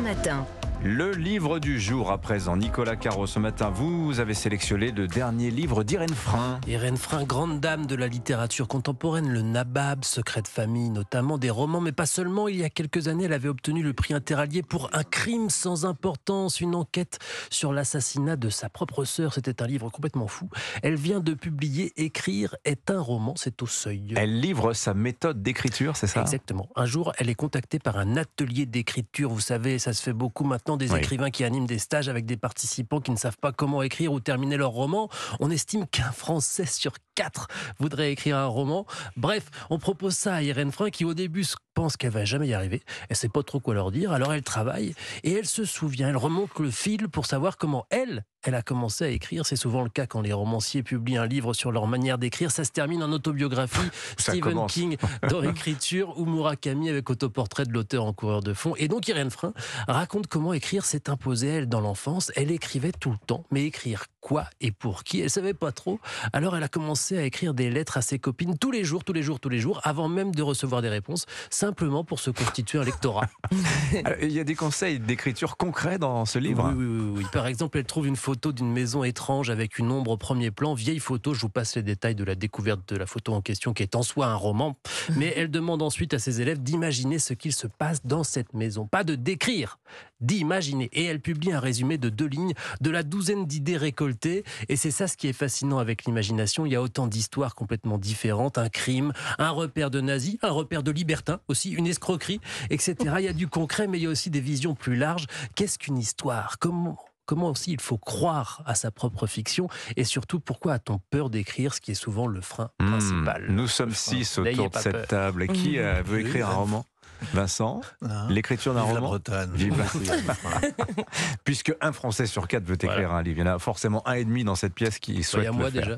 matin. Le livre du jour à présent. Nicolas Caro, ce matin, vous avez sélectionné le dernier livre d'Irène Frein. Irène Frein, grande dame de la littérature contemporaine, le Nabab, Secret de famille, notamment des romans, mais pas seulement. Il y a quelques années, elle avait obtenu le prix Interallié pour Un crime sans importance, une enquête sur l'assassinat de sa propre sœur. C'était un livre complètement fou. Elle vient de publier Écrire est un roman, c'est au Seuil. Elle livre sa méthode d'écriture, c'est ça ? Exactement. Un jour, elle est contactée par un atelier d'écriture. Vous savez, ça se fait beaucoup maintenant, des écrivains qui animent des stages avec des participants qui ne savent pas comment écrire ou terminer leur roman. On estime qu'un Français sur 4 voudrait écrire un roman. Bref, on propose ça à Irène Frein qui au début pense qu'elle va jamais y arriver. Elle ne sait pas trop quoi leur dire. Alors elle travaille et elle se souvient. Elle remonte le fil pour savoir comment elle a commencé à écrire. C'est souvent le cas quand les romanciers publient un livre sur leur manière d'écrire. Ça se termine en autobiographie. Stephen King dans l'écriture ou Murakami avec autoportrait de l'auteur en coureur de fond. Et donc Irène Frein raconte comment écrire s'est imposé elle dans l'enfance. Elle écrivait tout le temps, mais écrire quoi et pour qui ? Elle savait pas trop. Alors elle a commencé à écrire des lettres à ses copines tous les jours, avant même de recevoir des réponses, simplement pour se constituer un lectorat. Alors, il y a des conseils d'écriture concrets dans ce livre ? Oui. Par exemple, elle trouve une photo d'une maison étrange avec une ombre au premier plan. Vieille photo, je vous passe les détails de la découverte de la photo en question, qui est en soi un roman. Mais elle demande ensuite à ses élèves d'imaginer ce qu'il se passe dans cette maison. Pas de décrire, d'imaginer. Et elle publie un résumé de 2 lignes de la douzaine d'idées récoltées. Et c'est ça ce qui est fascinant avec l'imagination. Il y a autant d'histoires complètement différentes. Un crime, un repère de nazis, un repère de libertins aussi, une escroquerie, etc. Il y a du concret, mais il y a aussi des visions plus larges. Qu'est-ce qu'une histoire ? Comment aussi il faut croire à sa propre fiction, et surtout pourquoi a-t-on peur d'écrire, ce qui est souvent le frein principal. Nous sommes 6 autour de cette table. Qui veut écrire un roman ? Vincent, l'écriture d'un roman. La Bretagne. Puisque un Français sur 4 veut écrire un livre. Il y en a forcément 1,5 dans cette pièce qui souhaite le faire. Il y a moi déjà.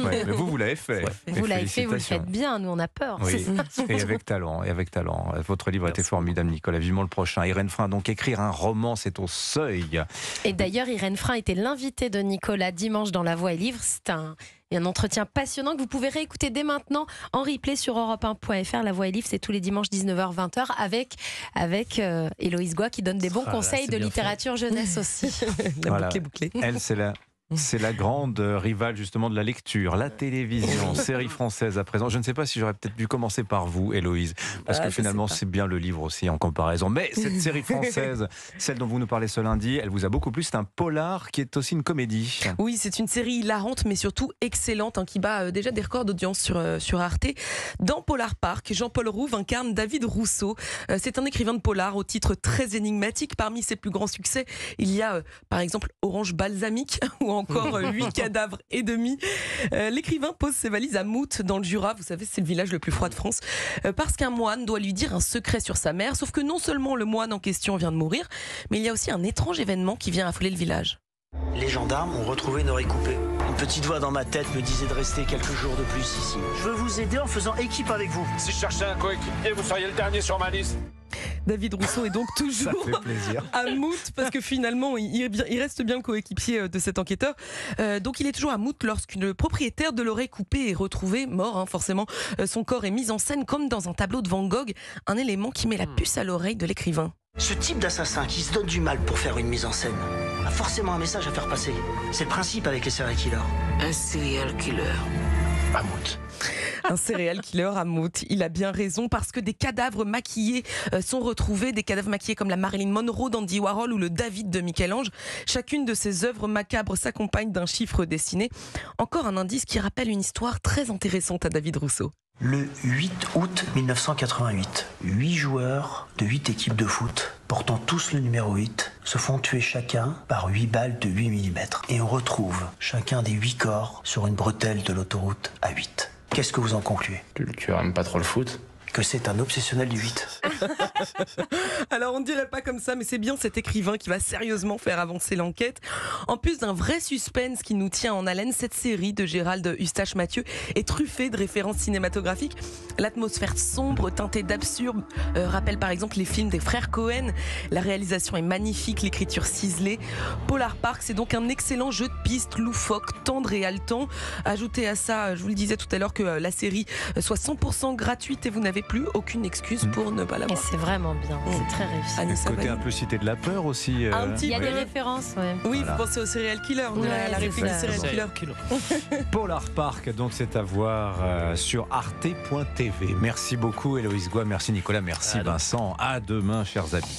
Ouais, mais vous l'avez fait. Vous l'avez fait, vous le faites bien. Nous, on a peur. Oui. Et avec talent. Votre livre a été formidable, Nicolas. Vivement le prochain. Irène Frein, donc écrire un roman, c'est au Seuil. Et d'ailleurs, Irène Frein était l'invitée de Nicolas dimanche dans La Voix et Livre. C'est un entretien passionnant que vous pouvez réécouter dès maintenant en replay sur europe1.fr. La Voix et Livre, c'est tous les dimanches 19h-20h avec Héloïse Goua qui donne des bons conseils de littérature jeunesse aussi. Voilà. Bouclé. Elle, c'est la grande rivale justement de la lecture, la télévision, série française à présent. Je ne sais pas si j'aurais peut-être dû commencer par vous, Héloïse, parce que finalement c'est bien le livre aussi en comparaison. Mais cette série française, celle dont vous nous parlez ce lundi, elle vous a beaucoup plu. C'est un polar qui est aussi une comédie. Oui, c'est une série hilarante mais surtout excellente, qui bat déjà des records d'audience sur Arte. Dans Polar Park, Jean-Paul Rouve incarne David Rousseau. C'est un écrivain de polar au titre très énigmatique. Parmi ses plus grands succès, il y a par exemple Orange Balsamique ou encore 8 cadavres et demi. L'écrivain pose ses valises à Mout dans le Jura, vous savez c'est le village le plus froid de France, parce qu'un moine doit lui dire un secret sur sa mère, sauf que non seulement le moine en question vient de mourir, mais il y a aussi un étrange événement qui vient affoler le village. Les gendarmes ont retrouvé une oreille coupée. Une petite voix dans ma tête me disait de rester quelques jours de plus ici. Je veux vous aider en faisant équipe avec vous. Si je cherchais un coéquipier, vous seriez le dernier sur ma liste. David Rousseau est donc toujours à Mout, parce que finalement il reste bien le coéquipier de cet enquêteur. Donc il est toujours à Mout lorsqu'une propriétaire de l'oreille coupée est retrouvée mort, forcément. Son corps est mis en scène comme dans un tableau de Van Gogh, un élément qui met la puce à l'oreille de l'écrivain. Ce type d'assassin qui se donne du mal pour faire une mise en scène a forcément un message à faire passer. C'est le principe avec les serial killers. Un serial killer à Mout. Un serial killer à Mout. Il a bien raison, parce que des cadavres maquillés sont retrouvés, des cadavres maquillés comme la Marilyn Monroe d'Andy Warhol ou le David de Michel-Ange. Chacune de ces œuvres macabres s'accompagne d'un chiffre dessiné. Encore un indice qui rappelle une histoire très intéressante à David Rousseau. Le 8 août 1988, 8 joueurs de 8 équipes de foot, portant tous le numéro 8, se font tuer chacun par 8 balles de 8 mm. Et on retrouve chacun des 8 corps sur une bretelle de l'autoroute A8. Qu'est-ce que vous en concluez ? Le tueur aime pas trop le foot ? Que c'est un obsessionnel du 8. Alors on ne dirait pas comme ça, mais c'est bien cet écrivain qui va sérieusement faire avancer l'enquête. En plus d'un vrai suspense qui nous tient en haleine, cette série de Gérald Eustache-Mathieu est truffée de références cinématographiques. L'atmosphère sombre, teintée d'absurde, rappelle par exemple les films des frères Cohen. La réalisation est magnifique, l'écriture ciselée. Polar Park, c'est donc un excellent jeu de piste, loufoque, tendre et haletant. Ajoutez à ça, je vous le disais tout à l'heure, que la série soit 100% gratuite et vous n'avez plus aucune excuse pour ne pas la Et c'est vraiment bien, c'est très réussi. Anissa Côté Valli. un peu cité de la peur aussi. Un petit Il y a peu. des références, ouais. Oui, Voilà. vous pensez au serial killer, Ouais, la c'est réplique du ça. serial killer. Polar Park, donc c'est à voir sur arte.tv. Merci beaucoup Héloïse Goua, merci Nicolas, merci À demain. Vincent. À demain, chers amis.